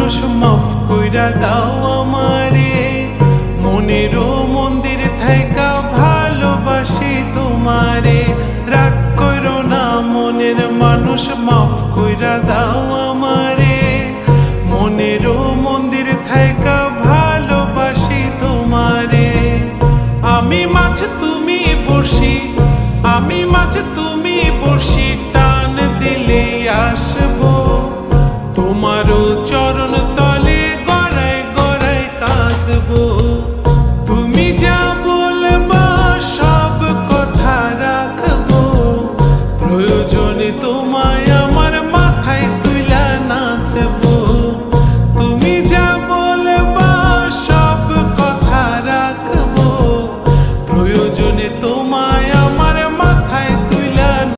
মানুষ মাফ কইরা দাও আমারে, মনেরও মন্দির থাইকা ভালোবাসি তোমারে। রাগ করো না মনের মানুষ, মাফ কইরা দাও আমারে, মনেরও মন্দির থাইকা ভালোবাসি তোমারে। আমি মাছ তুমি বড়শি, আমি মাছ তুমি বড়শি, টান দিলে আসবো তোমারও চরণ তলে, গড়ায় গড়ায় কাঁদবো। তুমি যা বলবা সব কথা রাখবো, প্রয়োজনে তো